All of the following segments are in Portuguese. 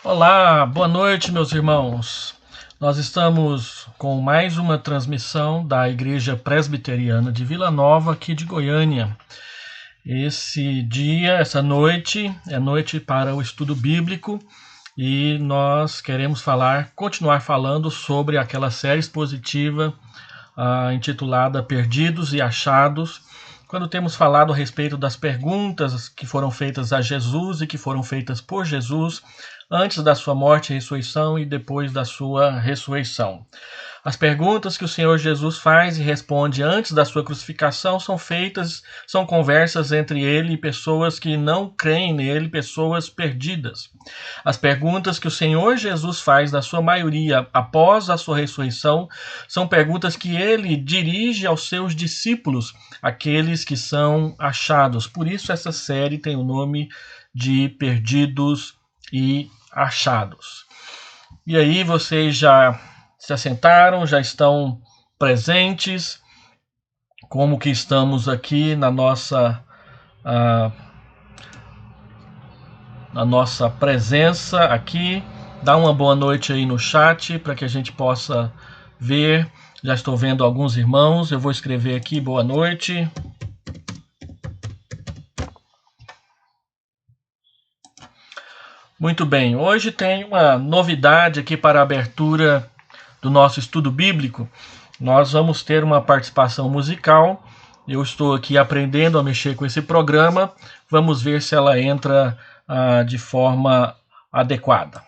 Olá, boa noite, meus irmãos. Nós estamos com mais uma transmissão da Igreja Presbiteriana de Vila Nova, aqui de Goiânia. Esse dia, essa noite, é noite para o estudo bíblico e nós queremos continuar falando sobre aquela série expositiva intitulada Perdidos e Achados, quando temos falado a respeito das perguntas que foram feitas a Jesus e que foram feitas por Jesus antes da sua morte e ressurreição e depois da sua ressurreição. As perguntas que o Senhor Jesus faz e responde antes da sua crucificação são conversas entre ele e pessoas que não creem nele, pessoas perdidas. As perguntas que o Senhor Jesus faz, na sua maioria, após a sua ressurreição, são perguntas que ele dirige aos seus discípulos, aqueles que são achados. Por isso essa série tem o nome de Perdidos e Achados. E aí vocês já se assentaram, já estão presentes? Como que estamos aqui na nossa presença aqui? Dá uma boa noite aí no chat para que a gente possa ver. Já estou vendo alguns irmãos, eu vou escrever aqui boa noite. Muito bem, hoje tem uma novidade aqui para a abertura do nosso estudo bíblico. Nós vamos ter uma participação musical. Eu estou aqui aprendendo a mexer com esse programa. Vamos ver se ela entra de forma adequada.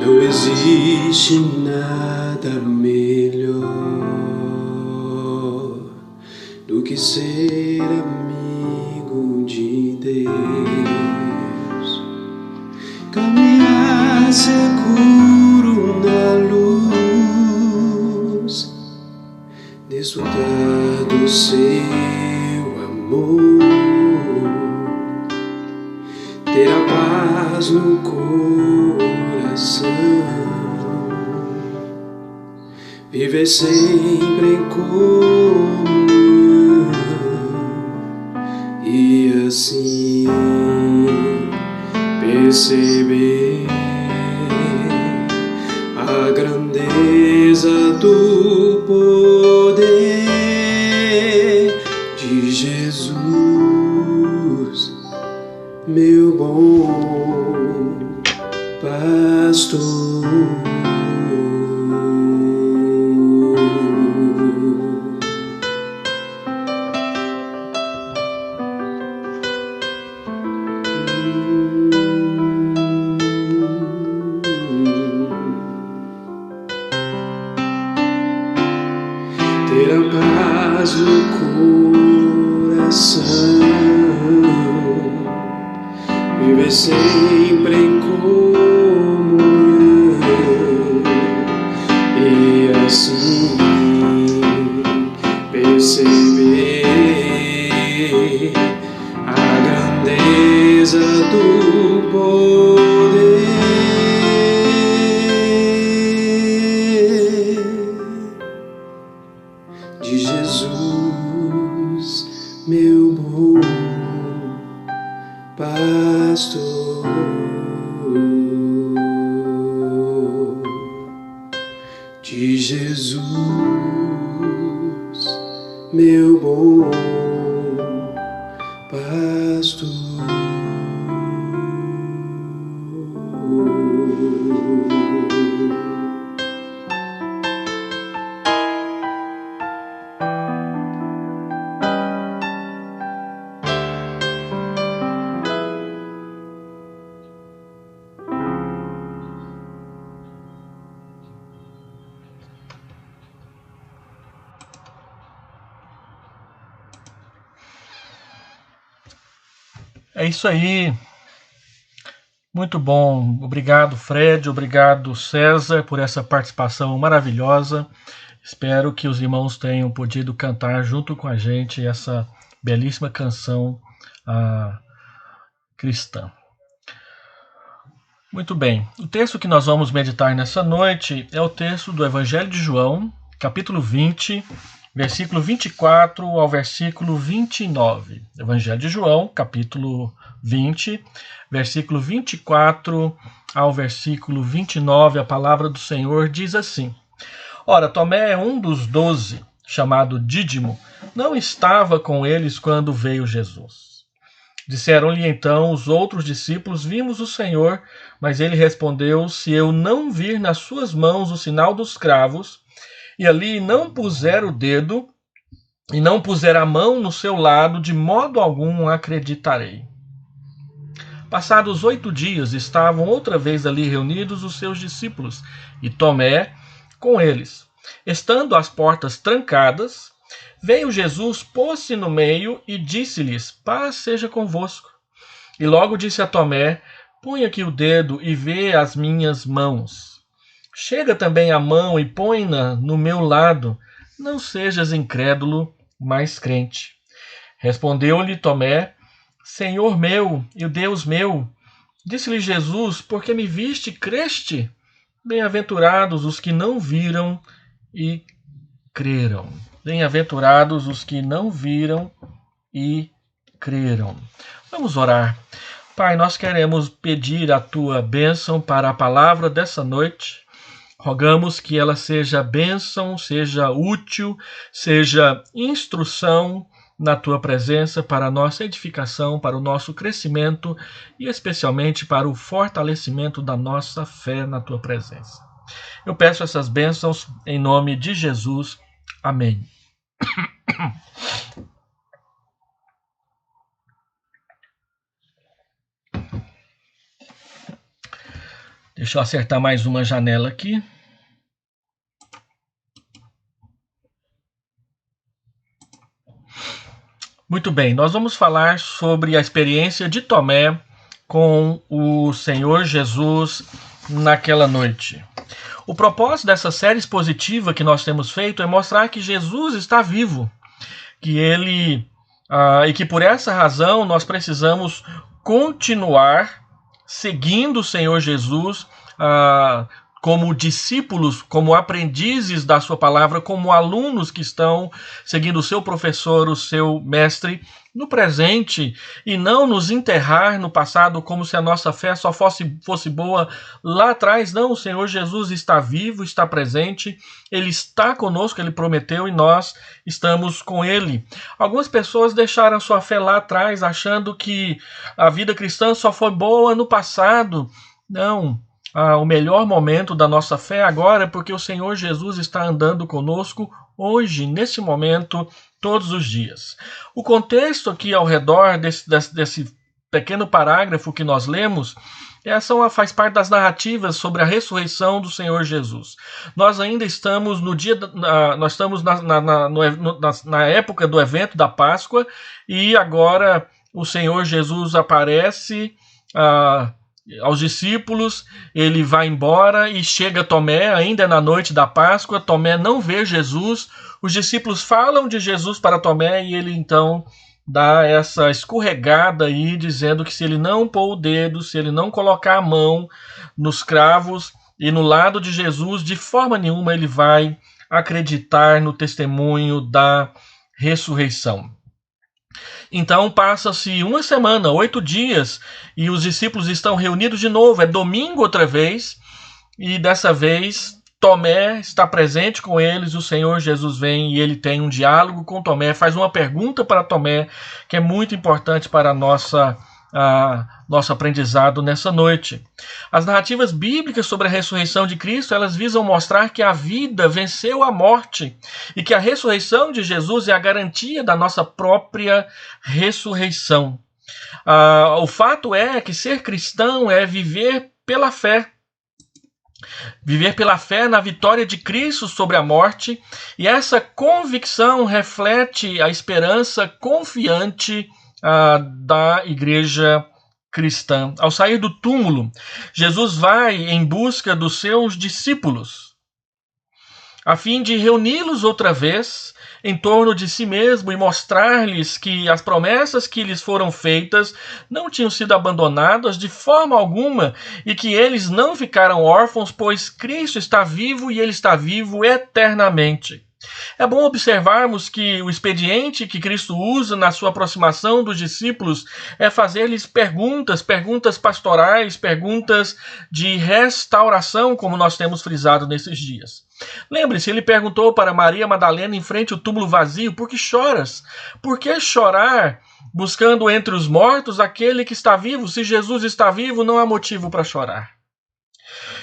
Não existe nada melhor do que ser amigo de Deus, caminhar seguro na luz, desfrutar do seu amor, ter a paz no coração, viver sempre em comunhão e assim perceber a grandeza do poder de Jesus, meu bom pastor. Ter a paz no coração, viver sempre em comunhão e assim perceber a grandeza do poder de Jesus, meu bom pastor. É isso aí. Muito bom. Obrigado, Fred. Obrigado, César, por essa participação maravilhosa. Espero que os irmãos tenham podido cantar junto com a gente essa belíssima canção cristã. Muito bem. O texto que nós vamos meditar nessa noite é o texto do Evangelho de João, capítulo 20, versículo 24 ao versículo 29. Evangelho de João, capítulo 20, versículo 24 ao versículo 29, a palavra do Senhor diz assim: Ora, Tomé, um dos 12, chamado Dídimo, não estava com eles quando veio Jesus. Disseram-lhe então os outros discípulos: Vimos o Senhor. Mas ele respondeu: Se eu não vir nas suas mãos o sinal dos cravos, e ali não puser o dedo, e não puser a mão no seu lado, de modo algum acreditarei. Passados 8 dias, estavam outra vez ali reunidos os seus discípulos, e Tomé com eles. Estando as portas trancadas, veio Jesus, pôs-se no meio e disse-lhes: Paz seja convosco. E logo disse a Tomé: Põe aqui o dedo e vê as minhas mãos. Chega também a mão e põe-na no meu lado. Não sejas incrédulo, mas crente. Respondeu-lhe Tomé: Senhor meu e Deus meu. Disse-lhe Jesus: Porque me viste, creste? Bem-aventurados os que não viram e creram. Bem-aventurados os que não viram e creram. Vamos orar. Pai, nós queremos pedir a Tua bênção para a palavra dessa noite. Rogamos que ela seja bênção, seja útil, seja instrução na Tua presença para a nossa edificação, para o nosso crescimento e especialmente para o fortalecimento da nossa fé na Tua presença. Eu peço essas bênçãos em nome de Jesus. Amém. Deixa eu acertar mais uma janela aqui. Muito bem, nós vamos falar sobre a experiência de Tomé com o Senhor Jesus naquela noite. O propósito dessa série expositiva que nós temos feito é mostrar que Jesus está vivo, que ele e que por essa razão nós precisamos continuar seguindo o Senhor Jesus como discípulos, como aprendizes da sua palavra, como alunos que estão seguindo o seu professor, o seu mestre, no presente, e não nos enterrar no passado como se a nossa fé só fosse boa lá atrás. Não, o Senhor Jesus está vivo, está presente, Ele está conosco, Ele prometeu e nós estamos com Ele. Algumas pessoas deixaram a sua fé lá atrás, achando que a vida cristã só foi boa no passado. Não. O melhor momento da nossa fé agora é porque o Senhor Jesus está andando conosco hoje, nesse momento, todos os dias. O contexto aqui ao redor desse pequeno parágrafo que nós lemos faz parte das narrativas sobre a ressurreição do Senhor Jesus. Nós ainda estamos nós estamos na época do evento da Páscoa e agora o Senhor Jesus aparece aos discípulos, ele vai embora e chega Tomé, ainda na noite da Páscoa. Tomé não vê Jesus, os discípulos falam de Jesus para Tomé e ele então dá essa escorregada aí, dizendo que se ele não pôr o dedo, se ele não colocar a mão nos cravos e no lado de Jesus, de forma nenhuma ele vai acreditar no testemunho da ressurreição. Então passa-se uma semana, 8 dias, e os discípulos estão reunidos de novo. É domingo outra vez, e dessa vez Tomé está presente com eles. O Senhor Jesus vem e ele tem um diálogo com Tomé, faz uma pergunta para Tomé, que é muito importante para nosso aprendizado nessa noite. As narrativas bíblicas sobre a ressurreição de Cristo, elas visam mostrar que a vida venceu a morte e que a ressurreição de Jesus é a garantia da nossa própria ressurreição. O fato é que ser cristão é viver pela fé. Viver pela fé na vitória de Cristo sobre a morte, e essa convicção reflete a esperança confiante da igreja cristã. Ao sair do túmulo, Jesus vai em busca dos seus discípulos, a fim de reuni-los outra vez em torno de si mesmo e mostrar-lhes que as promessas que lhes foram feitas não tinham sido abandonadas de forma alguma e que eles não ficaram órfãos, pois Cristo está vivo e ele está vivo eternamente. É bom observarmos que o expediente que Cristo usa na sua aproximação dos discípulos é fazer-lhes perguntas pastorais, perguntas de restauração, como nós temos frisado nesses dias. Lembre-se, ele perguntou para Maria Madalena em frente ao túmulo vazio: por que choras? Por que chorar buscando entre os mortos aquele que está vivo? Se Jesus está vivo, não há motivo para chorar.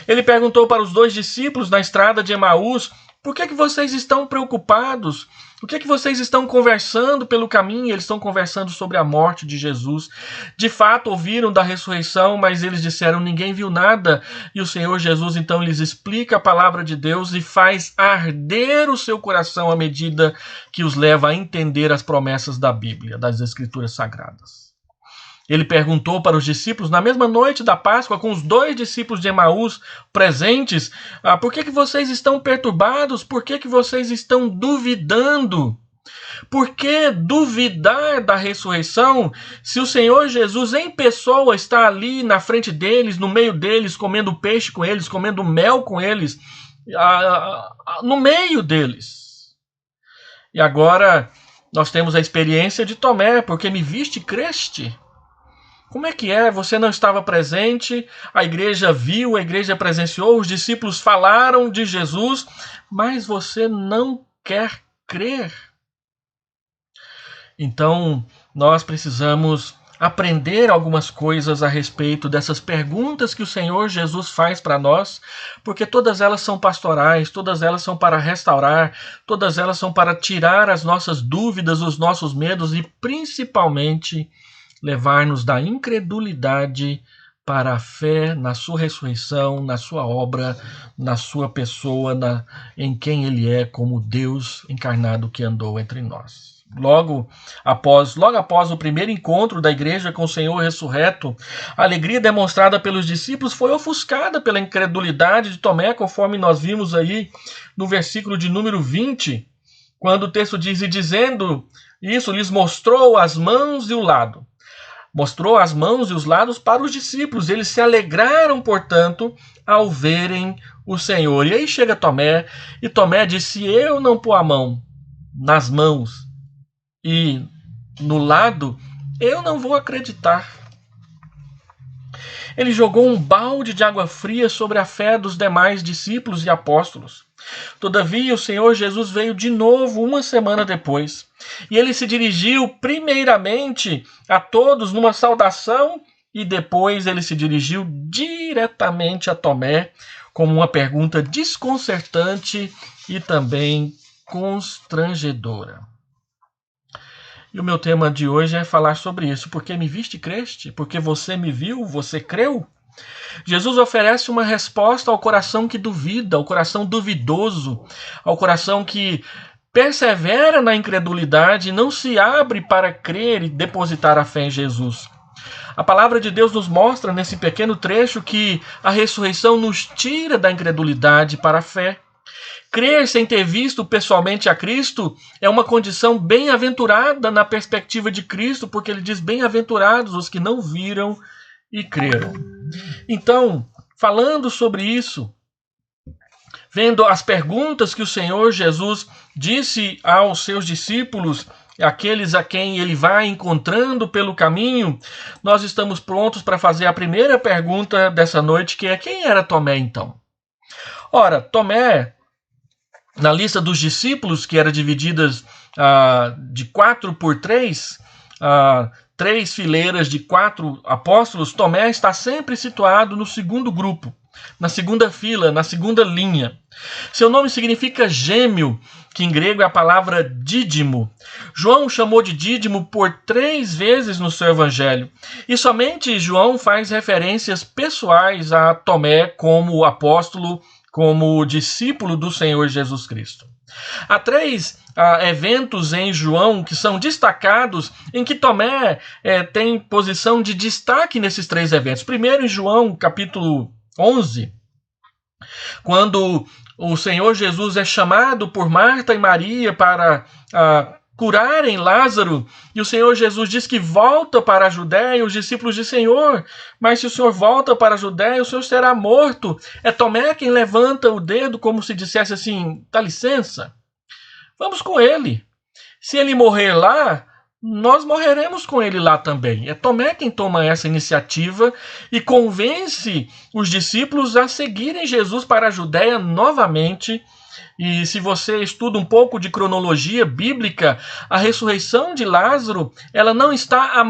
Ele perguntou para os 2 discípulos na estrada de Emaús: por que vocês estão preocupados? O que vocês estão conversando pelo caminho? Eles estão conversando sobre a morte de Jesus. De fato, ouviram da ressurreição, mas eles disseram: ninguém viu nada. E o Senhor Jesus, então, lhes explica a palavra de Deus e faz arder o seu coração à medida que os leva a entender as promessas da Bíblia, das Escrituras Sagradas. Ele perguntou para os discípulos, na mesma noite da Páscoa, com os 2 discípulos de Emaús presentes: por que vocês estão perturbados? Por que vocês estão duvidando? Por que duvidar da ressurreição se o Senhor Jesus em pessoa está ali na frente deles, no meio deles, comendo peixe com eles, comendo mel com eles, no meio deles? E agora nós temos a experiência de Tomé: porque me viste, creste? Como é que é? Você não estava presente, a igreja viu, a igreja presenciou, os discípulos falaram de Jesus, mas você não quer crer. Então, nós precisamos aprender algumas coisas a respeito dessas perguntas que o Senhor Jesus faz para nós, porque todas elas são pastorais, todas elas são para restaurar, todas elas são para tirar as nossas dúvidas, os nossos medos e, principalmente, levar-nos da incredulidade para a fé na sua ressurreição, na sua obra, na sua pessoa, em quem ele é como Deus encarnado que andou entre nós. Logo após o primeiro encontro da igreja com o Senhor ressurreto, a alegria demonstrada pelos discípulos foi ofuscada pela incredulidade de Tomé, conforme nós vimos aí no versículo de número 20, quando o texto diz: e dizendo isso, lhes mostrou as mãos e o lado. Mostrou as mãos e os lados para os discípulos. Eles se alegraram, portanto, ao verem o Senhor. E aí chega Tomé, e Tomé disse: se eu não pôr a mão nas mãos e no lado, eu não vou acreditar. Ele jogou um balde de água fria sobre a fé dos demais discípulos e apóstolos. Todavia, o Senhor Jesus veio de novo 1 semana depois. E ele se dirigiu primeiramente a todos numa saudação e depois ele se dirigiu diretamente a Tomé como uma pergunta desconcertante e também constrangedora. E o meu tema de hoje é falar sobre isso. Porque me viste e creste? Porque você me viu, você creu? Jesus oferece uma resposta ao coração que duvida, ao coração duvidoso, ao coração que persevera na incredulidade e não se abre para crer e depositar a fé em Jesus. A palavra de Deus nos mostra nesse pequeno trecho que a ressurreição nos tira da incredulidade para a fé. Crer sem ter visto pessoalmente a Cristo é uma condição bem-aventurada na perspectiva de Cristo, porque ele diz: bem-aventurados os que não viram e creram. Então, falando sobre isso, vendo as perguntas que o Senhor Jesus disse aos seus discípulos, aqueles a quem ele vai encontrando pelo caminho, nós estamos prontos para fazer a primeira pergunta dessa noite, que é: quem era Tomé então? Ora, Tomé, na lista dos discípulos, que era dividida de 4 por 3, 3 fileiras de 4 apóstolos, Tomé está sempre situado no segundo grupo, na segunda fila, na segunda linha. Seu nome significa gêmeo, que em grego é a palavra dídimo. João o chamou de Dídimo por 3 vezes no seu evangelho. E somente João faz referências pessoais a Tomé como apóstolo, como discípulo do Senhor Jesus Cristo. Há três eventos em João que são destacados, em que Tomé tem posição de destaque nesses três eventos. Primeiro, em João, capítulo 11, quando o Senhor Jesus é chamado por Marta e Maria para curarem Lázaro, e o Senhor Jesus diz que volta para a Judéia, e os discípulos dizem: Senhor, mas se o Senhor volta para a Judéia, o Senhor será morto. É Tomé quem levanta o dedo como se dissesse assim: dá licença, vamos com ele. Se ele morrer lá, nós morreremos com ele lá também. É Tomé quem toma essa iniciativa e convence os discípulos a seguirem Jesus para a Judéia novamente. E se você estuda um pouco de cronologia bíblica, a ressurreição de Lázaro, ela não está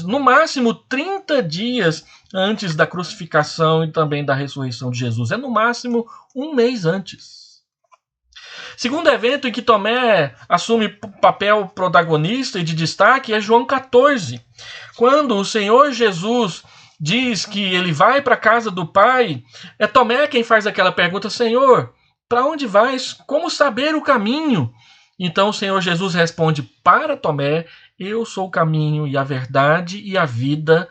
no máximo 30 dias antes da crucificação e também da ressurreição de Jesus. É no máximo um mês antes. Segundo evento em que Tomé assume papel protagonista e de destaque é João 14, quando o Senhor Jesus diz que ele vai para a casa do Pai. É Tomé quem faz aquela pergunta: Senhor, para onde vais? Como saber o caminho? Então o Senhor Jesus responde para Tomé: eu sou o caminho e a verdade e a vida.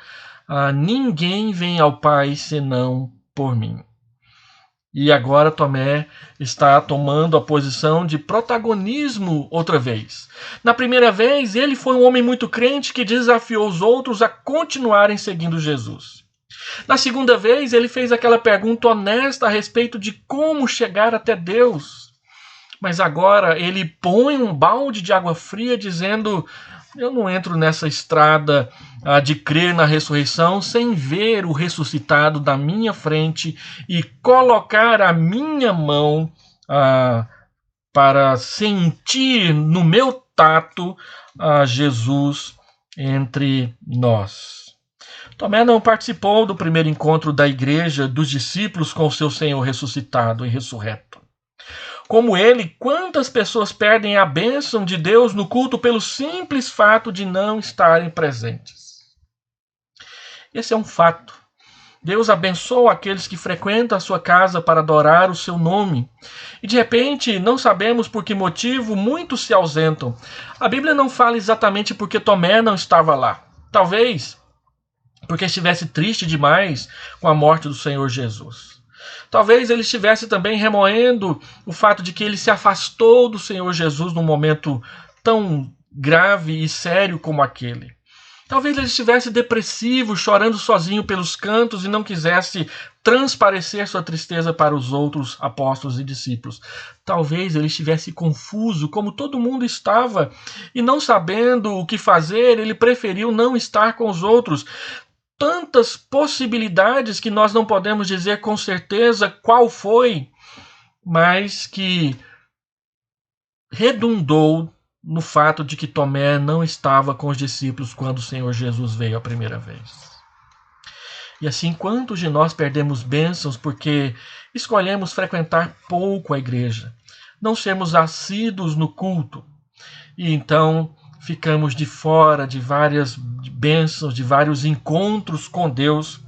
Ninguém vem ao Pai senão por mim. E agora Tomé está tomando a posição de protagonismo outra vez. Na primeira vez, ele foi um homem muito crente que desafiou os outros a continuarem seguindo Jesus. Na segunda vez, ele fez aquela pergunta honesta a respeito de como chegar até Deus. Mas agora ele põe um balde de água fria dizendo: eu não entro nessa estrada de crer na ressurreição sem ver o ressuscitado da minha frente e colocar a minha mão para sentir no meu tato Jesus entre nós. Tomé não participou do primeiro encontro da igreja dos discípulos com o seu Senhor ressuscitado e ressurreto. Como ele, quantas pessoas perdem a bênção de Deus no culto pelo simples fato de não estarem presentes? Esse é um fato. Deus abençoa aqueles que frequentam a sua casa para adorar o seu nome. E de repente, não sabemos por que motivo, muitos se ausentam. A Bíblia não fala exatamente porque Tomé não estava lá. Talvez porque estivesse triste demais com a morte do Senhor Jesus. Talvez ele estivesse também remoendo o fato de que ele se afastou do Senhor Jesus num momento tão grave e sério como aquele. Talvez ele estivesse depressivo, chorando sozinho pelos cantos e não quisesse transparecer sua tristeza para os outros apóstolos e discípulos. Talvez ele estivesse confuso, como todo mundo estava, e não sabendo o que fazer, ele preferiu não estar com os outros. Tantas possibilidades que nós não podemos dizer com certeza qual foi, mas que redundou no fato de que Tomé não estava com os discípulos quando o Senhor Jesus veio a primeira vez. E assim, quantos de nós perdemos bênçãos porque escolhemos frequentar pouco a igreja, não sermos assíduos no culto, e então ficamos de fora de várias bênçãos, de vários encontros com Deus,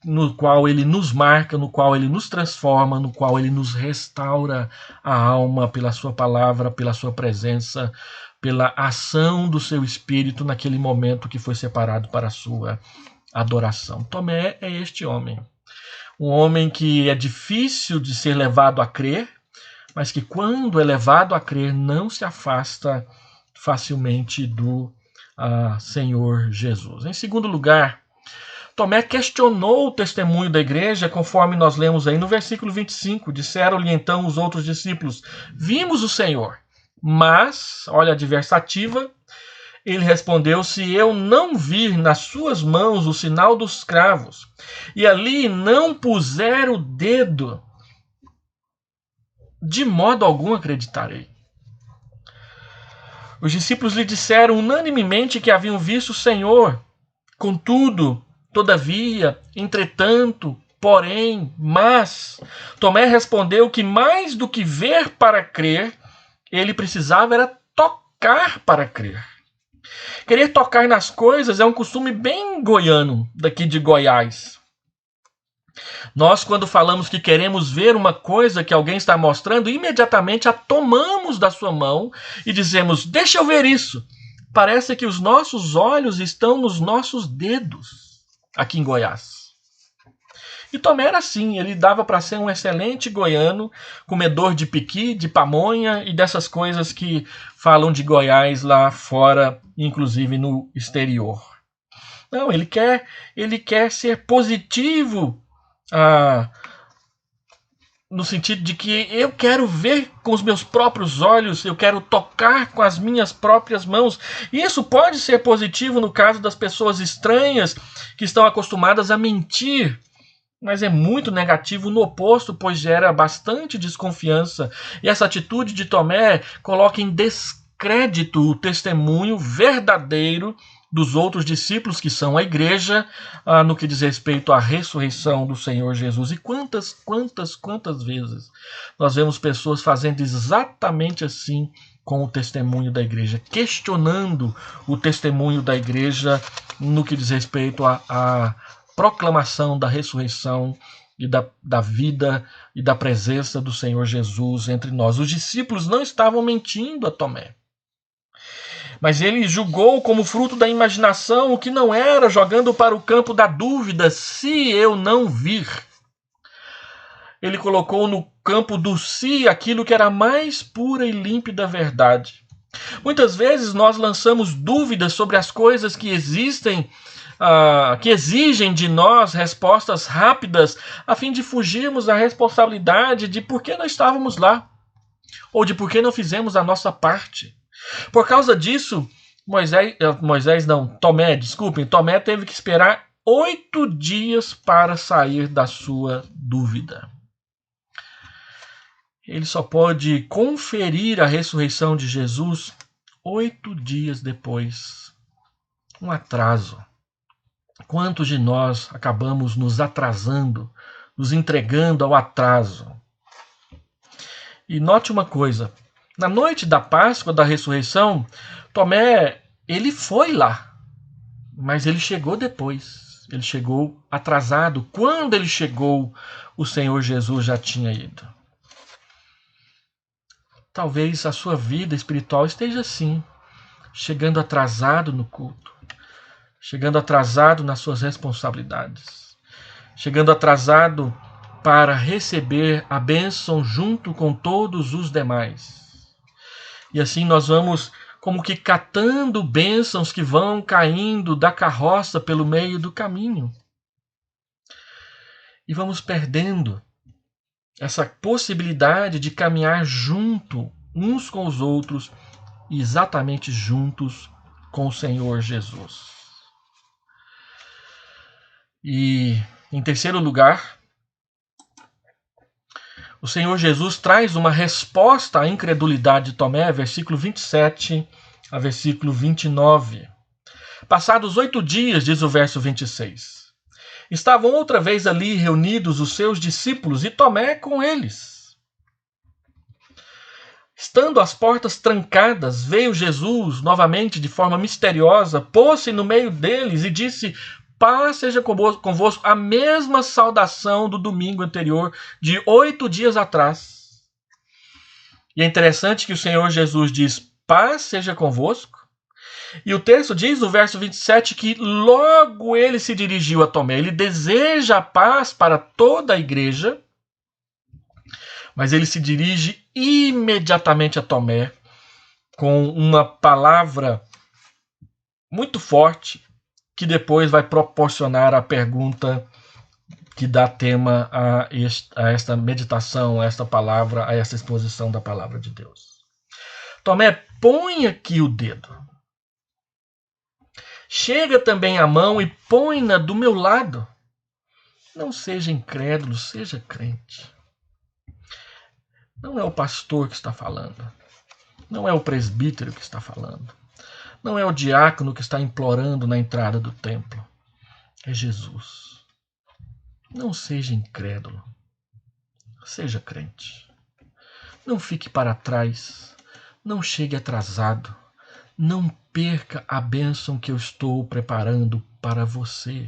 no qual Ele nos marca, no qual Ele nos transforma, no qual Ele nos restaura a alma pela Sua palavra, pela Sua presença, pela ação do Seu Espírito naquele momento que foi separado para a Sua adoração. Tomé é este homem. Um homem que é difícil de ser levado a crer, mas que quando é levado a crer não se afasta facilmente do Senhor Jesus. Em segundo lugar, Tomé questionou o testemunho da igreja, conforme nós lemos aí no versículo 25. Disseram-lhe então os outros discípulos: vimos o Senhor. Mas, olha a adversativa, ele respondeu: se eu não vir nas suas mãos o sinal dos cravos, e ali não puser o dedo, de modo algum acreditarei. Os discípulos lhe disseram unanimemente que haviam visto o Senhor. Contudo, todavia, entretanto, porém, mas, Tomé respondeu que mais do que ver para crer, ele precisava era tocar para crer. Querer tocar nas coisas é um costume bem goiano, daqui de Goiás. Nós, quando falamos que queremos ver uma coisa que alguém está mostrando, imediatamente a tomamos da sua mão e dizemos: deixa eu ver isso. Parece que os nossos olhos estão nos nossos dedos aqui em Goiás. E Tomé era assim, ele dava para ser um excelente goiano, comedor de piqui, de pamonha e dessas coisas que falam de Goiás lá fora, inclusive no exterior. Não, ele quer ser positivo, no sentido de que eu quero ver com os meus próprios olhos, eu quero tocar com as minhas próprias mãos. E isso pode ser positivo no caso das pessoas estranhas que estão acostumadas a mentir, mas é muito negativo no oposto, pois gera bastante desconfiança. E essa atitude de Tomé coloca em descrédito o testemunho verdadeiro dos outros discípulos, que são a igreja, no que diz respeito à ressurreição do Senhor Jesus. E quantas vezes nós vemos pessoas fazendo exatamente assim com o testemunho da igreja, questionando o testemunho da igreja no que diz respeito à proclamação da ressurreição e da vida e da presença do Senhor Jesus entre nós. Os discípulos não estavam mentindo a Tomé, mas ele julgou como fruto da imaginação o que não era, jogando para o campo da dúvida: se eu não vir. Ele colocou no campo do si aquilo que era mais pura e límpida verdade. Muitas vezes nós lançamos dúvidas sobre as coisas que existem, que exigem de nós respostas rápidas, a fim de fugirmos da responsabilidade de por que não estávamos lá, ou de por que não fizemos a nossa parte. Por causa disso, Tomé teve que esperar 8 dias para sair da sua dúvida. Ele só pode conferir a ressurreição de Jesus 8 dias depois. Um atraso. Quantos de nós acabamos nos atrasando, nos entregando ao atraso? E note uma coisa: na noite da Páscoa, da ressurreição, Tomé, ele foi lá, mas ele chegou depois. Ele chegou atrasado. Quando ele chegou, o Senhor Jesus já tinha ido. Talvez a sua vida espiritual esteja assim, chegando atrasado no culto, chegando atrasado nas suas responsabilidades, chegando atrasado para receber a bênção junto com todos os demais. E assim nós vamos como que catando bênçãos que vão caindo da carroça pelo meio do caminho. E vamos perdendo essa possibilidade de caminhar junto uns com os outros, exatamente juntos com o Senhor Jesus. E, em terceiro lugar, o Senhor Jesus traz uma resposta à incredulidade de Tomé, versículo 27 a versículo 29. Passados 8 dias, diz o verso 26, estavam outra vez ali reunidos os seus discípulos e Tomé com eles. Estando as portas trancadas, veio Jesus novamente de forma misteriosa, pôs-se no meio deles e disse: paz seja convosco. A mesma saudação do domingo anterior, de 8 dias atrás. E é interessante que o Senhor Jesus diz: paz seja convosco. E o texto diz, no verso 27, que logo ele se dirigiu a Tomé. Ele deseja a paz para toda a igreja, mas ele se dirige imediatamente a Tomé com uma palavra muito forte, que depois vai proporcionar a pergunta que dá tema a esta meditação, a esta palavra, a esta exposição da palavra de Deus. Tomé, põe aqui o dedo. Chega também a mão e põe-na do meu lado. Não seja incrédulo, seja crente. Não é o pastor que está falando. Não é o presbítero que está falando. Não é o diácono que está implorando na entrada do templo. É Jesus. Não seja incrédulo. Seja crente. Não fique para trás. Não chegue atrasado. Não perca a bênção que eu estou preparando para você.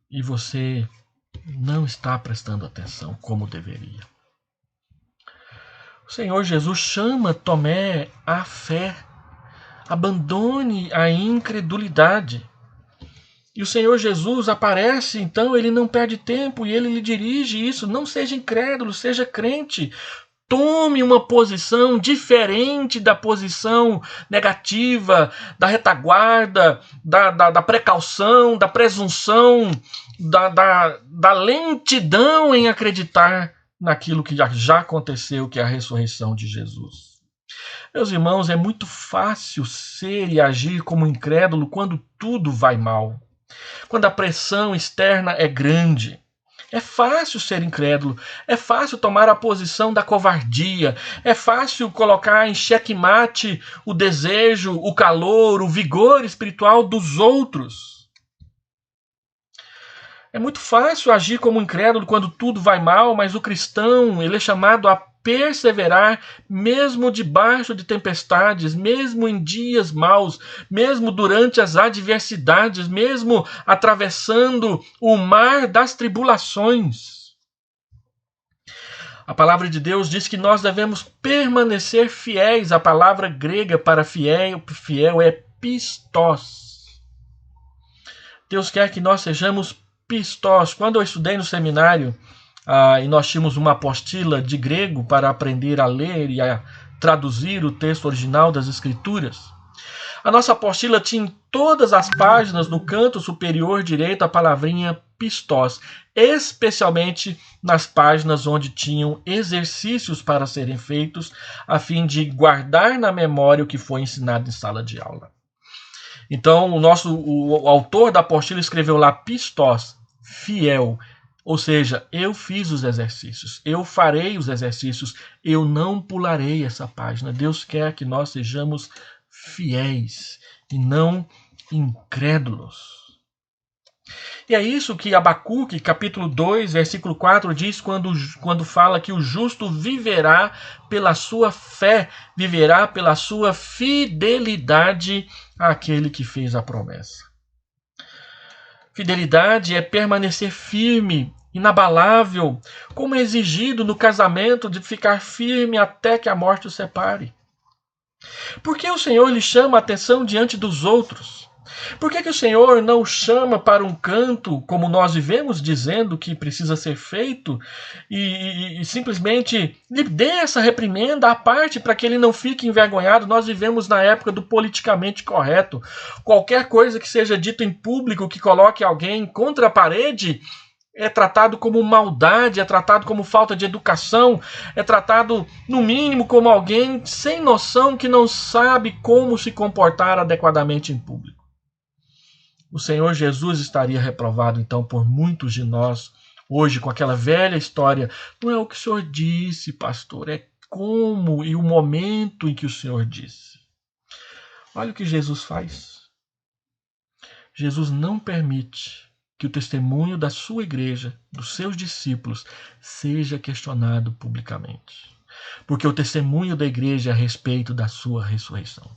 E você não está prestando atenção como deveria. O Senhor Jesus chama Tomé à fé. Abandone a incredulidade. E o Senhor Jesus aparece, então ele não perde tempo e ele lhe dirige isso. Não seja incrédulo, seja crente. Tome uma posição diferente da posição negativa, da retaguarda, da precaução, da presunção, da lentidão em acreditar naquilo que já aconteceu, que é a ressurreição de Jesus. Meus irmãos, é muito fácil ser e agir como incrédulo quando tudo vai mal, quando a pressão externa é grande. É fácil ser incrédulo, é fácil tomar a posição da covardia, é fácil colocar em xeque-mate o desejo, o calor, o vigor espiritual dos outros. É muito fácil agir como incrédulo quando tudo vai mal, mas o cristão, ele é chamado a perseverar mesmo debaixo de tempestades, mesmo em dias maus, mesmo durante as adversidades, mesmo atravessando o mar das tribulações. A palavra de Deus diz que nós devemos permanecer fiéis. A palavra grega para fiel é pistos. Deus quer que nós sejamos pistos. Quando eu estudei no seminário, e nós tínhamos uma apostila de grego para aprender a ler e a traduzir o texto original das Escrituras. A nossa apostila tinha em todas as páginas, no canto superior direito, a palavrinha pistos, especialmente nas páginas onde tinham exercícios para serem feitos, a fim de guardar na memória o que foi ensinado em sala de aula. Então, o autor da apostila escreveu lá pistos, fiel. Ou seja, eu fiz os exercícios, eu farei os exercícios, eu não pularei essa página. Deus quer que nós sejamos fiéis e não incrédulos. E é isso que Abacuque, capítulo 2, versículo 4, diz quando fala que o justo viverá pela sua fé, viverá pela sua fidelidade àquele que fez a promessa. Fidelidade é permanecer firme, inabalável, como é exigido no casamento de ficar firme até que a morte o separe. Por que o Senhor lhe chama a atenção diante dos outros? Por que o Senhor não chama para um canto, como nós vivemos dizendo que precisa ser feito, e simplesmente lhe dê essa reprimenda à parte para que ele não fique envergonhado? Nós vivemos na época do politicamente correto. Qualquer coisa que seja dito em público que coloque alguém contra a parede é tratado como maldade, é tratado como falta de educação, é tratado, no mínimo, como alguém sem noção que não sabe como se comportar adequadamente em público. O Senhor Jesus estaria reprovado, então, por muitos de nós, hoje, com aquela velha história. Não é o que o Senhor disse, pastor, é como e o momento em que o Senhor disse. Olha o que Jesus faz. Jesus não permite que o testemunho da sua igreja, dos seus discípulos, seja questionado publicamente. Porque o testemunho da igreja é a respeito da sua ressurreição.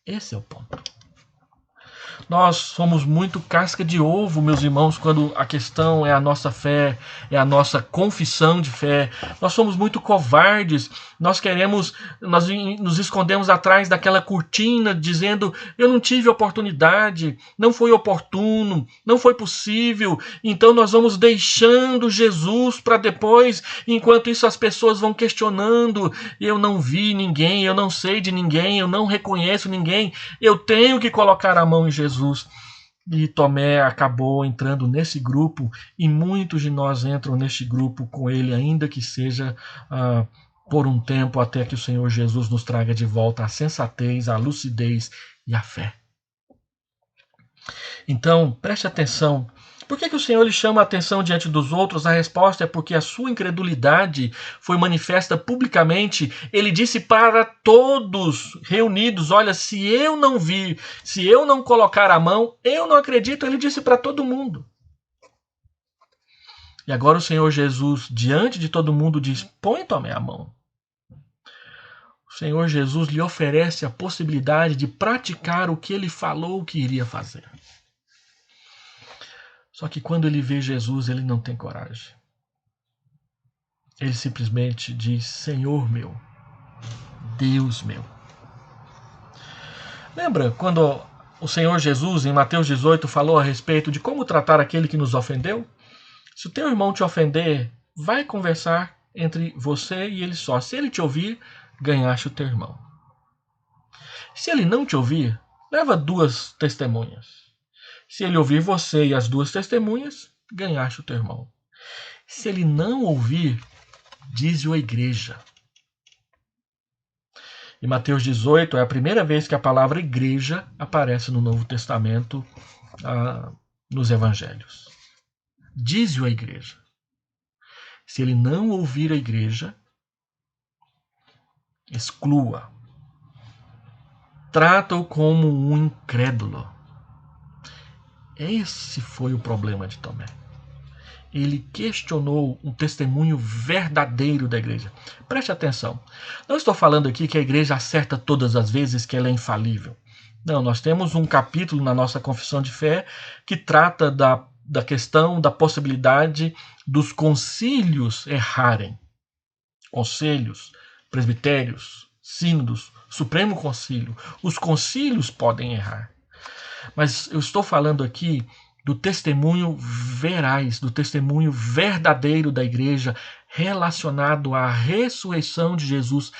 Esse é o ponto. Nós somos muito casca de ovo, meus irmãos, quando a questão é a nossa fé, é a nossa confissão de fé. Nós somos muito covardes, nós nos escondemos atrás daquela cortina dizendo: eu não tive oportunidade, não foi oportuno, não foi possível. Então nós vamos deixando Jesus para depois, enquanto isso as pessoas vão questionando: eu não vi ninguém, eu não sei de ninguém, eu não reconheço ninguém, eu tenho que colocar a mão em Jesus. E Tomé acabou entrando nesse grupo, e muitos de nós entram neste grupo com ele, ainda que seja por um tempo, até que o Senhor Jesus nos traga de volta a sensatez, a lucidez e a fé. Então, preste atenção. Por que o Senhor lhe chama a atenção diante dos outros? A resposta é porque a sua incredulidade foi manifesta publicamente. Ele disse para todos reunidos: olha, se eu não vir, se eu não colocar a mão, eu não acredito. Ele disse para todo mundo. E agora o Senhor Jesus, diante de todo mundo, diz: põe, Tomé, a mão. O Senhor Jesus lhe oferece a possibilidade de praticar o que ele falou que iria fazer. Só que quando ele vê Jesus, ele não tem coragem. Ele simplesmente diz: Senhor meu, Deus meu. Lembra quando o Senhor Jesus, em Mateus 18, falou a respeito de como tratar aquele que nos ofendeu? Se o teu irmão te ofender, vai conversar entre você e ele só. Se ele te ouvir, ganhaste o teu irmão. Se ele não te ouvir, leva 2 testemunhas. Se ele ouvir você e as 2 testemunhas, ganhaste o teu irmão. Se ele não ouvir, diz-o à igreja. E Mateus 18 é a primeira vez que a palavra igreja aparece no Novo Testamento, nos evangelhos. Diz-o à igreja. Se ele não ouvir a igreja, exclua. Trata-o como um incrédulo. Esse foi o problema de Tomé. Ele questionou um testemunho verdadeiro da igreja. Preste atenção. Não estou falando aqui que a igreja acerta todas as vezes, que ela é infalível. Não, nós temos um capítulo na nossa confissão de fé que trata da questão da possibilidade dos concílios errarem. Conselhos, presbitérios, sínodos, Supremo Concílio. Os concílios podem errar. Mas eu estou falando aqui do testemunho veraz, do testemunho verdadeiro da igreja relacionado à ressurreição de Jesus.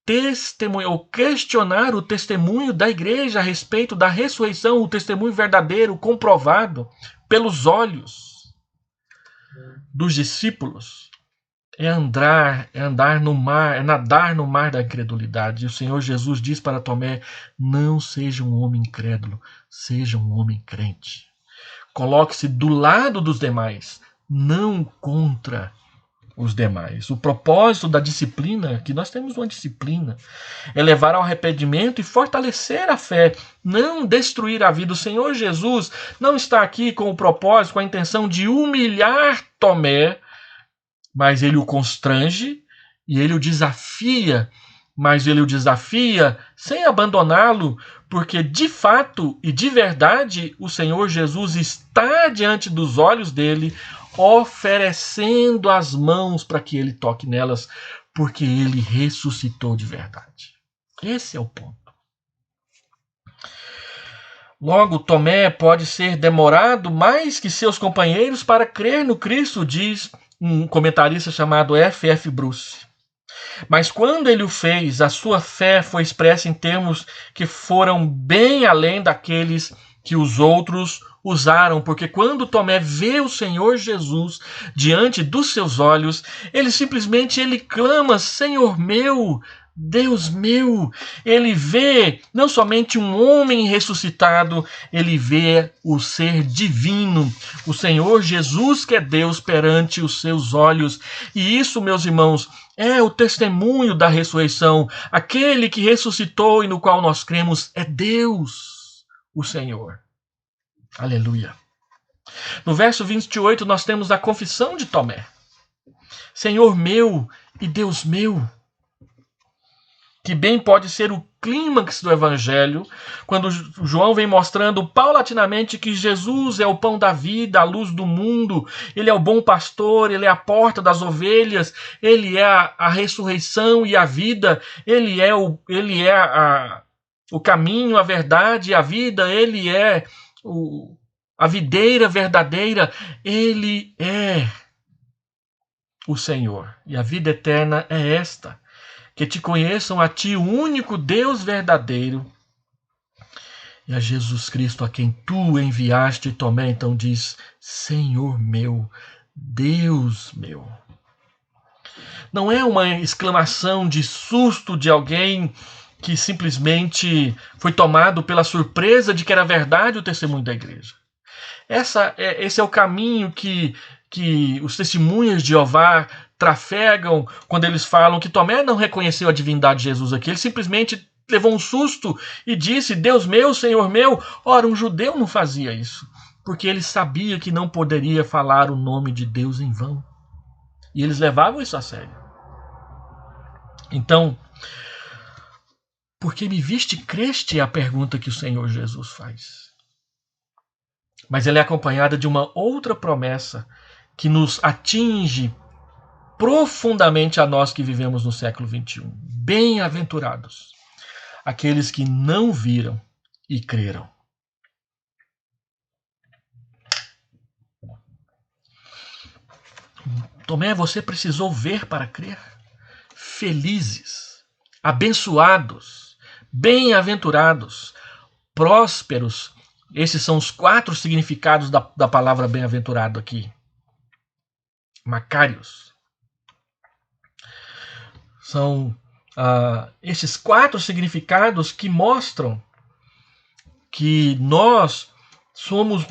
Testemunho, ou questionar o testemunho da igreja a respeito da ressurreição, o testemunho verdadeiro, comprovado pelos olhos dos discípulos. É andar no mar, é nadar no mar da incredulidade. E o Senhor Jesus diz para Tomé: não seja um homem incrédulo, seja um homem crente. Coloque-se do lado dos demais, não contra os demais. O propósito da disciplina, que nós temos uma disciplina, é levar ao arrependimento e fortalecer a fé, não destruir a vida. O Senhor Jesus não está aqui com o propósito, com a intenção de humilhar Tomé, mas ele o constrange e ele o desafia, mas ele o desafia sem abandoná-lo, porque de fato e de verdade o Senhor Jesus está diante dos olhos dele, oferecendo as mãos para que ele toque nelas, porque ele ressuscitou de verdade. Esse é o ponto. Logo, Tomé pode ser demorado mais que seus companheiros para crer no Cristo, diz um comentarista chamado F.F. Bruce. Mas quando ele o fez, a sua fé foi expressa em termos que foram bem além daqueles que os outros usaram, porque quando Tomé vê o Senhor Jesus diante dos seus olhos, ele simplesmente clama: Senhor meu, Deus meu. Ele vê não somente um homem ressuscitado, ele vê o ser divino, o Senhor Jesus, que é Deus, perante os seus olhos. E isso, meus irmãos, é o testemunho da ressurreição. Aquele que ressuscitou e no qual nós cremos é Deus, o Senhor. Aleluia. No verso 28 nós temos a confissão de Tomé: Senhor meu e Deus meu. Que bem pode ser o clímax do evangelho, quando João vem mostrando paulatinamente que Jesus é o pão da vida, a luz do mundo, ele é o bom pastor, ele é a porta das ovelhas, ele é a ressurreição e a vida, ele é o caminho, a verdade e a vida, ele é a videira verdadeira, ele é o Senhor. E a vida eterna é esta: que te conheçam a ti, o único Deus verdadeiro, e a Jesus Cristo, a quem tu enviaste. Tomé então diz: Senhor meu, Deus meu. Não é uma exclamação de susto de alguém que simplesmente foi tomado pela surpresa de que era verdade o testemunho da igreja. Esse é o caminho que os testemunhas de Jeová trafegam quando eles falam que Tomé não reconheceu a divindade de Jesus aqui. Ele simplesmente levou um susto e disse: Deus meu, Senhor meu. Ora, um judeu não fazia isso, porque ele sabia que não poderia falar o nome de Deus em vão. E eles levavam isso a sério. Então, por que me viste, creste? É a pergunta que o Senhor Jesus faz. mas ela é acompanhada de uma outra promessa que nos atinge profundamente a nós que vivemos no século XXI. Bem-aventurados aqueles que não viram e creram. Tomé, você precisou ver para crer? Felizes, abençoados, bem-aventurados, prósperos. Esses são os 4 significados da palavra bem-aventurado aqui. Macários. São esses 4 significados que mostram que nós somos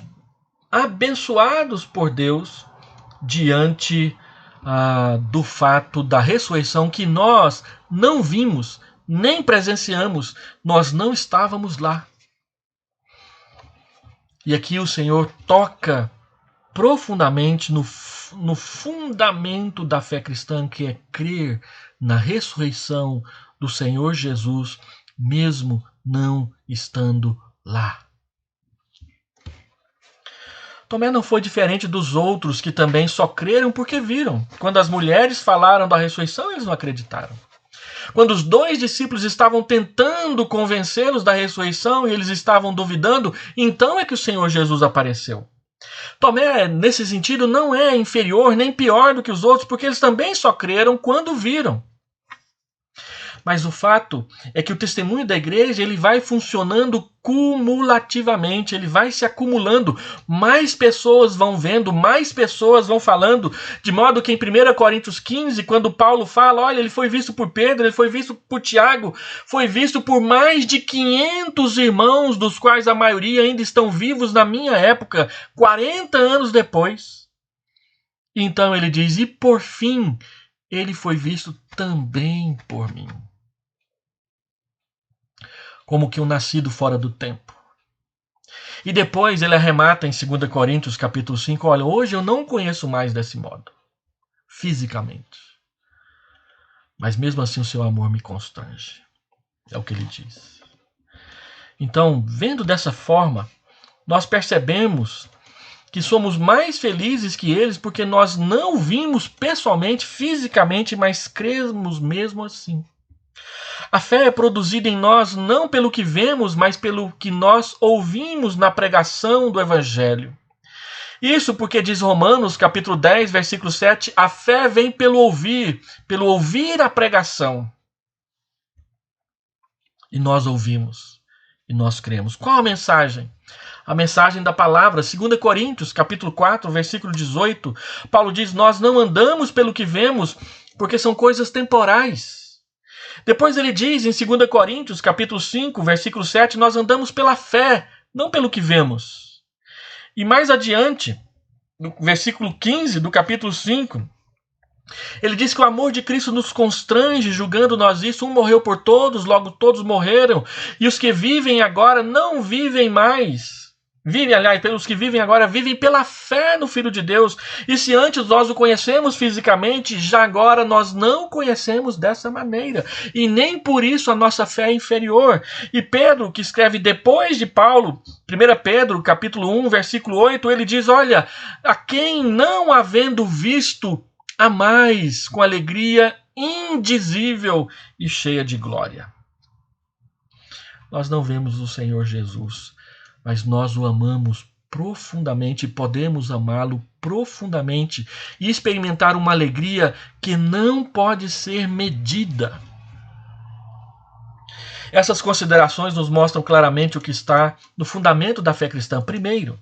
abençoados por Deus diante do fato da ressurreição que nós não vimos, nem presenciamos, nós não estávamos lá. E aqui o Senhor toca profundamente no fundamento da fé cristã, que é crer na ressurreição do Senhor Jesus, mesmo não estando lá. Tomé não foi diferente dos outros que também só creram porque viram. Quando as mulheres falaram da ressurreição, eles não acreditaram. Quando os 2 discípulos estavam tentando convencê-los da ressurreição e eles estavam duvidando, então é que o Senhor Jesus apareceu. Tomé, nesse sentido, não é inferior nem pior do que os outros, porque eles também só creram quando viram. Mas o fato é que o testemunho da igreja ele vai funcionando cumulativamente, ele vai se acumulando. Mais pessoas vão vendo, mais pessoas vão falando, de modo que em 1 Coríntios 15, quando Paulo fala, olha, ele foi visto por Pedro, ele foi visto por Tiago, foi visto por mais de 500 irmãos, dos quais a maioria ainda estão vivos na minha época, 40 anos depois. Então ele diz, e por fim, ele foi visto também por mim. Como que um nascido fora do tempo. E depois ele arremata em 2 Coríntios capítulo 5, olha, hoje eu não conheço mais desse modo, fisicamente. Mas mesmo assim o seu amor me constrange. É o que ele diz. Então, vendo dessa forma, nós percebemos que somos mais felizes que eles porque nós não vimos pessoalmente, fisicamente, mas cremos mesmo assim. A fé é produzida em nós não pelo que vemos, mas pelo que nós ouvimos na pregação do Evangelho. Isso porque diz Romanos, capítulo 10, versículo 7, a fé vem pelo ouvir a pregação. E nós ouvimos, e nós cremos. Qual a mensagem? A mensagem da palavra, 2 Coríntios, capítulo 4, versículo 18, Paulo diz, nós não andamos pelo que vemos, porque são coisas temporais. Depois ele diz em 2 Coríntios, capítulo 5, versículo 7, nós andamos pela fé, não pelo que vemos. E mais adiante, no versículo 15 do capítulo 5, ele diz que o amor de Cristo nos constrange, julgando nós isso, um morreu por todos, logo todos morreram, e os que vivem agora não vivem mais. Pelos que vivem agora, vivem pela fé no Filho de Deus. E se antes nós o conhecemos fisicamente, já agora nós não conhecemos dessa maneira. E nem por isso a nossa fé é inferior. E Pedro, que escreve depois de Paulo, 1 Pedro, capítulo 1, versículo 8, ele diz, olha, a quem não havendo visto, a mais, com alegria indizível e cheia de glória. Nós não vemos o Senhor Jesus, mas nós o amamos profundamente, podemos amá-lo profundamente e experimentar uma alegria que não pode ser medida. Essas considerações nos mostram claramente o que está no fundamento da fé cristã. Primeiro,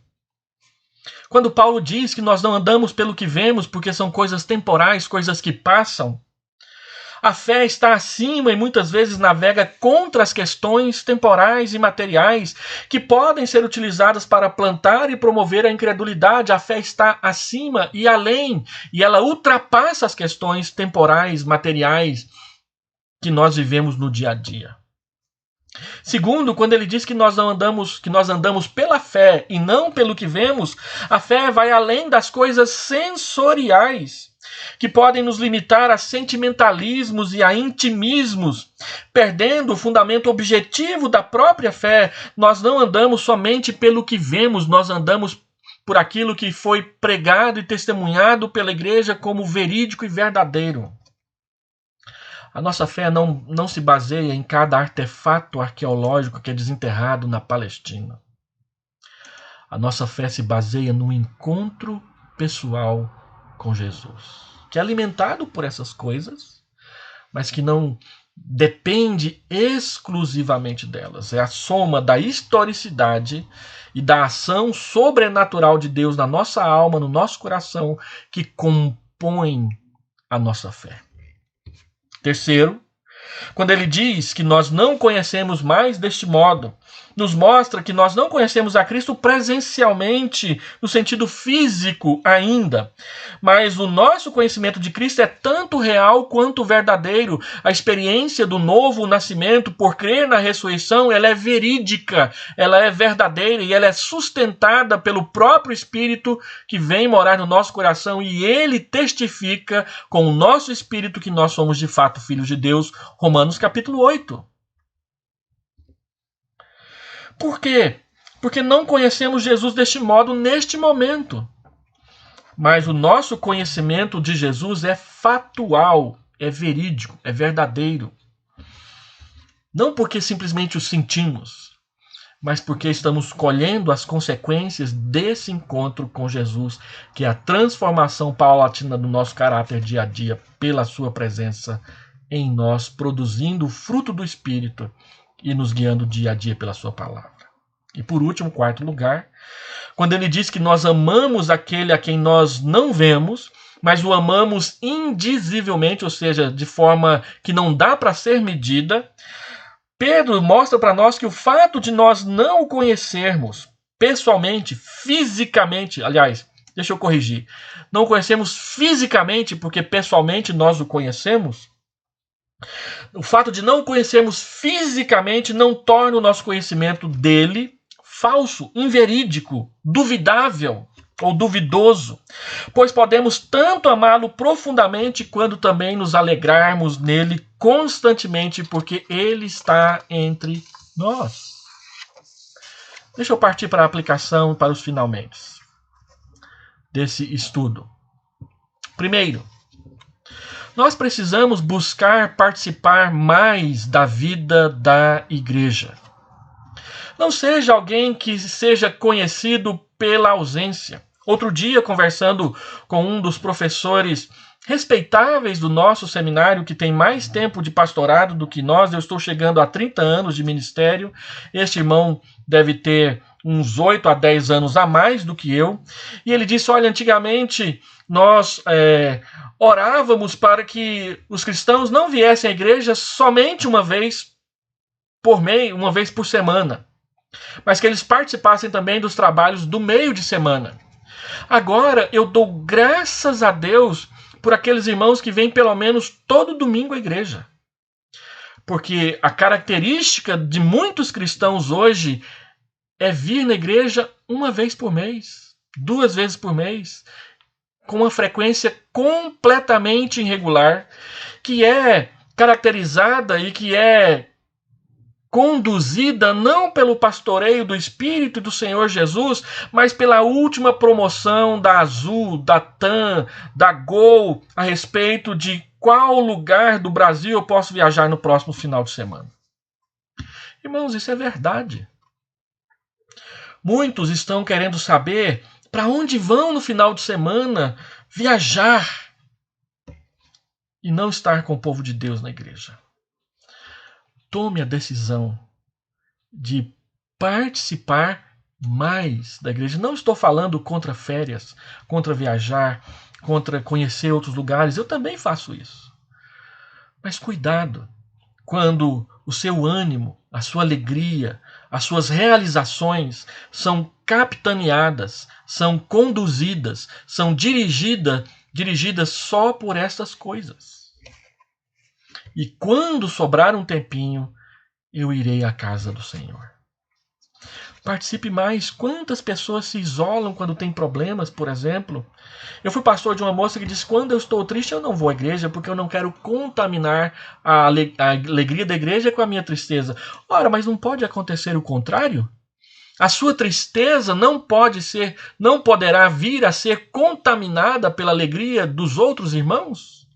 quando Paulo diz que nós não andamos pelo que vemos, porque são coisas temporais, coisas que passam, a fé está acima e muitas vezes navega contra as questões temporais e materiais que podem ser utilizadas para plantar e promover a incredulidade. A fé está acima e além, e ela ultrapassa as questões temporais, materiais que nós vivemos no dia a dia. Segundo, quando ele diz que nós andamos pela fé e não pelo que vemos, a fé vai além das coisas sensoriais. que podem nos limitar a sentimentalismos e a intimismos, perdendo o fundamento objetivo da própria fé. Nós não andamos somente pelo que vemos, nós andamos por aquilo que foi pregado e testemunhado pela igreja como verídico e verdadeiro. A nossa fé não se baseia em cada artefato arqueológico que é desenterrado na Palestina. A nossa fé se baseia no encontro pessoal com Jesus, que é alimentado por essas coisas, mas que não depende exclusivamente delas. É a soma da historicidade e da ação sobrenatural de Deus na nossa alma, no nosso coração, que compõe a nossa fé. Terceiro, quando ele diz que nós não conhecemos mais deste modo, nos mostra que nós não conhecemos a Cristo presencialmente, no sentido físico ainda. Mas o nosso conhecimento de Cristo é tanto real quanto verdadeiro. A experiência do novo nascimento, por crer na ressurreição, ela é verídica, ela é verdadeira e ela é sustentada pelo próprio Espírito que vem morar no nosso coração, e ele testifica com o nosso espírito que nós somos de fato filhos de Deus. Romanos capítulo 8. Por quê? Porque não conhecemos Jesus deste modo neste momento. Mas o nosso conhecimento de Jesus é factual, é verídico, é verdadeiro. Não porque simplesmente o sentimos, mas porque estamos colhendo as consequências desse encontro com Jesus, que é a transformação paulatina do nosso caráter dia a dia pela sua presença em nós, produzindo o fruto do Espírito e nos guiando dia a dia pela sua palavra. E por último, quarto lugar, quando ele diz que nós amamos aquele a quem nós não vemos, mas o amamos indizivelmente, ou seja, de forma que não dá para ser medida, Pedro mostra para nós que o fato de nós não o conhecermos pessoalmente, fisicamente, aliás, deixa eu corrigir, não o conhecemos fisicamente porque pessoalmente nós o conhecemos, o fato de não o conhecermos fisicamente não torna o nosso conhecimento dele falso, inverídico, duvidável ou duvidoso, pois podemos tanto amá-lo profundamente quanto também nos alegrarmos nele constantemente, porque ele está entre nós. Deixa eu partir para a aplicação, para os finalmente desse estudo. Primeiro, nós precisamos buscar participar mais da vida da igreja. Não seja alguém que seja conhecido pela ausência. Outro dia, conversando com um dos professores respeitáveis do nosso seminário, que tem mais tempo de pastorado do que nós, eu estou chegando a 30 anos de ministério, este irmão deve ter uns 8 a 10 anos a mais do que eu, e ele disse, olha, antigamente nós orávamos para que os cristãos não viessem à igreja somente uma vez por mês, uma vez por semana, mas que eles participassem também dos trabalhos do meio de semana. Agora eu dou graças a Deus por aqueles irmãos que vêm pelo menos todo domingo à igreja. Porque a característica de muitos cristãos hoje é vir na igreja uma vez por mês, 2 vezes por mês, com uma frequência completamente irregular, que é caracterizada e que é conduzida não pelo pastoreio do Espírito e do Senhor Jesus, mas pela última promoção da Azul, da TAM, da Gol, a respeito de qual lugar do Brasil eu posso viajar no próximo final de semana. Irmãos, isso é verdade. Muitos estão querendo saber para onde vão no final de semana viajar e não estar com o povo de Deus na igreja. Tome a decisão de participar mais da igreja. Não estou falando contra férias, contra viajar, contra conhecer outros lugares. Eu também faço isso. Mas cuidado quando o seu ânimo, a sua alegria, as suas realizações são capitaneadas, são conduzidas, são dirigidas só por essas coisas. E quando sobrar um tempinho, eu irei à casa do Senhor. Participe mais. Quantas pessoas se isolam quando tem problemas, por exemplo? Eu fui pastor de uma moça que disse: quando eu estou triste, eu não vou à igreja porque eu não quero contaminar a alegria da igreja com a minha tristeza. Ora, mas não pode acontecer o contrário? A sua tristeza não poderá vir a ser contaminada pela alegria dos outros irmãos?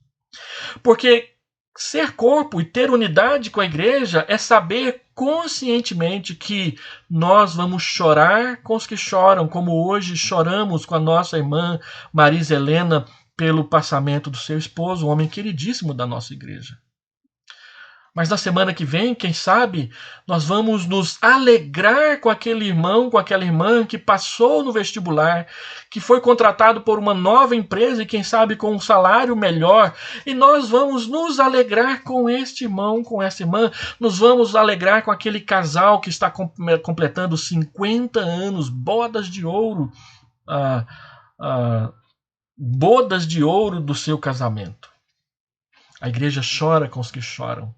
Porque ser corpo e ter unidade com a igreja é saber conscientemente que nós vamos chorar com os que choram, como hoje choramos com a nossa irmã Marisa Helena pelo passamento do seu esposo, um homem queridíssimo da nossa igreja. Mas na semana que vem, quem sabe, nós vamos nos alegrar com aquele irmão, com aquela irmã que passou no vestibular, que foi contratado por uma nova empresa e quem sabe com um salário melhor. E nós vamos nos alegrar com este irmão, com essa irmã. Nos vamos alegrar com aquele casal que está completando 50 anos, bodas de ouro, bodas de ouro do seu casamento. A igreja chora com os que choram.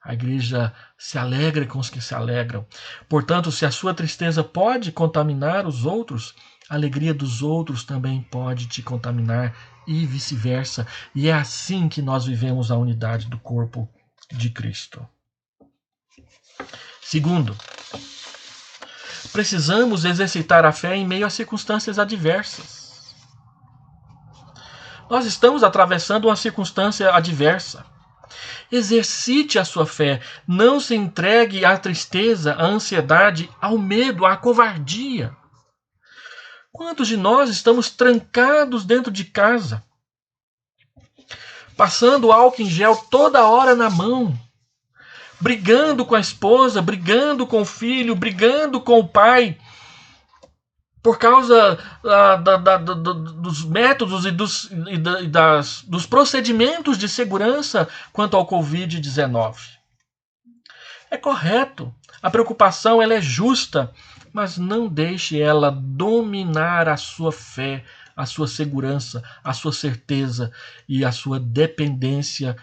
A igreja se alegra com os que se alegram. Portanto, se a sua tristeza pode contaminar os outros, a alegria dos outros também pode te contaminar e vice-versa. E é assim que nós vivemos a unidade do corpo de Cristo. Segundo, precisamos exercitar a fé em meio a circunstâncias adversas. Nós estamos atravessando uma circunstância adversa. Exercite a sua fé. Não se entregue à tristeza, à ansiedade, ao medo, à covardia. Quantos de nós estamos trancados dentro de casa, passando álcool em gel toda hora na mão, brigando com a esposa, brigando com o filho, brigando com o pai, por causa dos métodos e dos procedimentos de segurança quanto ao Covid-19. É correto, a preocupação ela é justa, mas não deixe ela dominar a sua fé, a sua segurança, a sua certeza e a sua dependência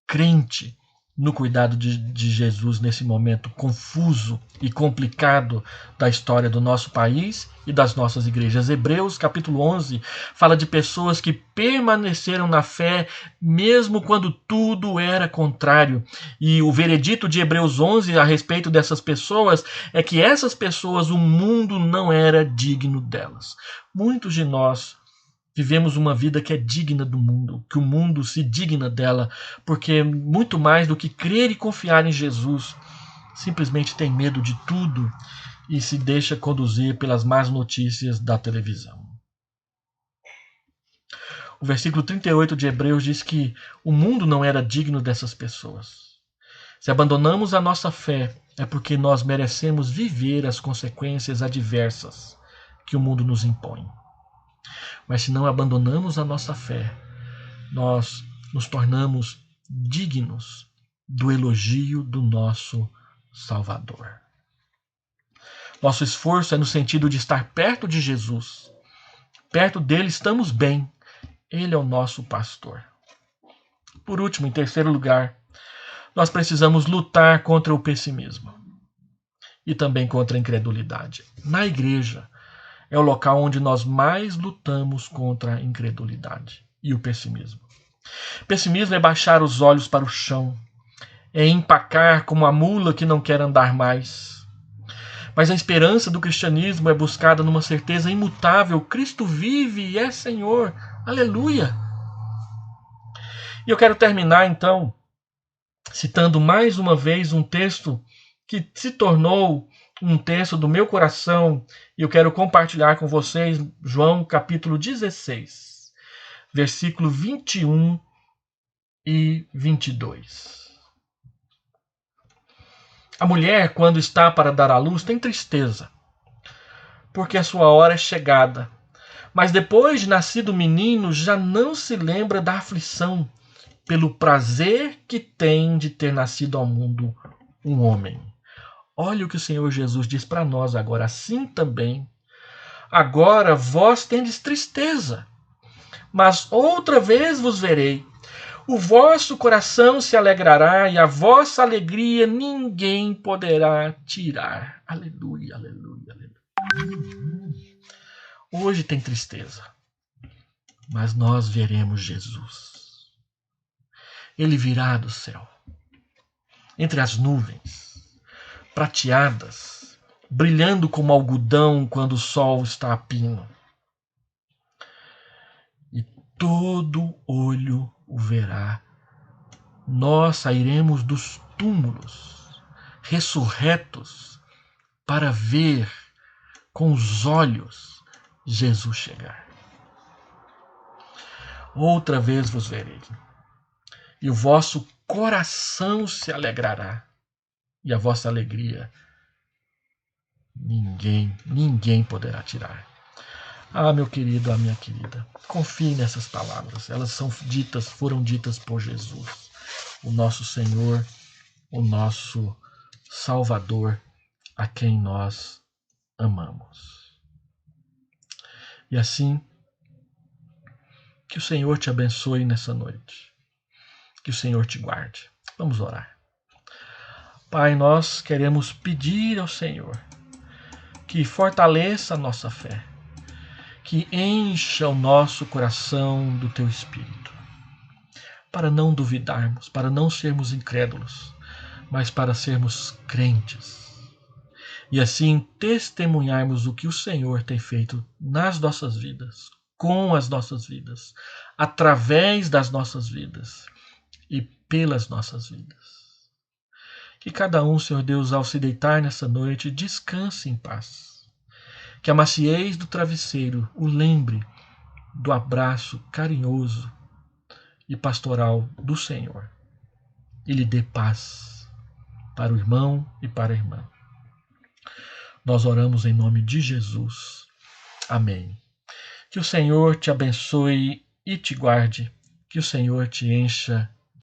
crente no cuidado de Jesus nesse momento confuso e complicado da história do nosso país e das nossas igrejas. Hebreus capítulo 11 fala de pessoas que permaneceram na fé mesmo quando tudo era contrário. E o veredito de Hebreus 11 a respeito dessas pessoas é que essas pessoas, o mundo não era digno delas. Muitos de nós vivemos uma vida que é digna do mundo, que o mundo se digna dela, porque muito mais do que crer e confiar em Jesus, simplesmente tem medo de tudo e se deixa conduzir pelas más notícias da televisão. O versículo 38 de Hebreus diz que o mundo não era digno dessas pessoas. Se abandonamos a nossa fé, é porque nós merecemos viver as consequências adversas que o mundo nos impõe. Mas se não abandonamos a nossa fé, nós nos tornamos dignos do elogio do nosso Salvador. Nosso esforço é no sentido de estar perto de Jesus. Perto dele estamos bem. Ele é o nosso pastor. Por último, em terceiro lugar, nós precisamos lutar contra o pessimismo e também contra a incredulidade. Na igreja, é o local onde nós mais lutamos contra a incredulidade e o pessimismo. Pessimismo é baixar os olhos para o chão, é empacar como a mula que não quer andar mais. Mas a esperança do cristianismo é buscada numa certeza imutável: Cristo vive e é Senhor. Aleluia! E eu quero terminar, então, citando mais uma vez um texto que se tornou um texto do meu coração, e eu quero compartilhar com vocês João capítulo 16, versículo 21 e 22. A mulher, quando está para dar à luz, tem tristeza, porque a sua hora é chegada. Mas depois de nascido o menino, já não se lembra da aflição, pelo prazer que tem de ter nascido ao mundo um homem. Olha o que o Senhor Jesus diz para nós agora. Assim também, agora vós tendes tristeza, mas outra vez vos verei. O vosso coração se alegrará e a vossa alegria ninguém poderá tirar. Aleluia, aleluia, aleluia. Hoje tem tristeza, mas nós veremos Jesus. Ele virá do céu, entre as nuvens, prateadas, brilhando como algodão quando o sol está a pino. E todo olho o verá. Nós sairemos dos túmulos, ressurretos, para ver com os olhos Jesus chegar. Outra vez vos verei, e o vosso coração se alegrará, e a vossa alegria ninguém poderá tirar. Ah, meu querido, a minha querida, confie nessas palavras. Elas foram ditas por Jesus, o nosso Senhor, o nosso Salvador, a quem nós amamos. E assim, que o Senhor te abençoe nessa noite. Que o Senhor te guarde. Vamos orar. Pai, nós queremos pedir ao Senhor que fortaleça a nossa fé, que encha o nosso coração do teu Espírito, para não duvidarmos, para não sermos incrédulos, mas para sermos crentes. E assim testemunharmos o que o Senhor tem feito nas nossas vidas, com as nossas vidas, através das nossas vidas e pelas nossas vidas. Que cada um, Senhor Deus, ao se deitar nessa noite, descanse em paz. Que a maciez do travesseiro o lembre do abraço carinhoso e pastoral do Senhor. E lhe dê paz para o irmão e para a irmã. Nós oramos em nome de Jesus. Amém. Que o Senhor te abençoe e te guarde. Que o Senhor te encha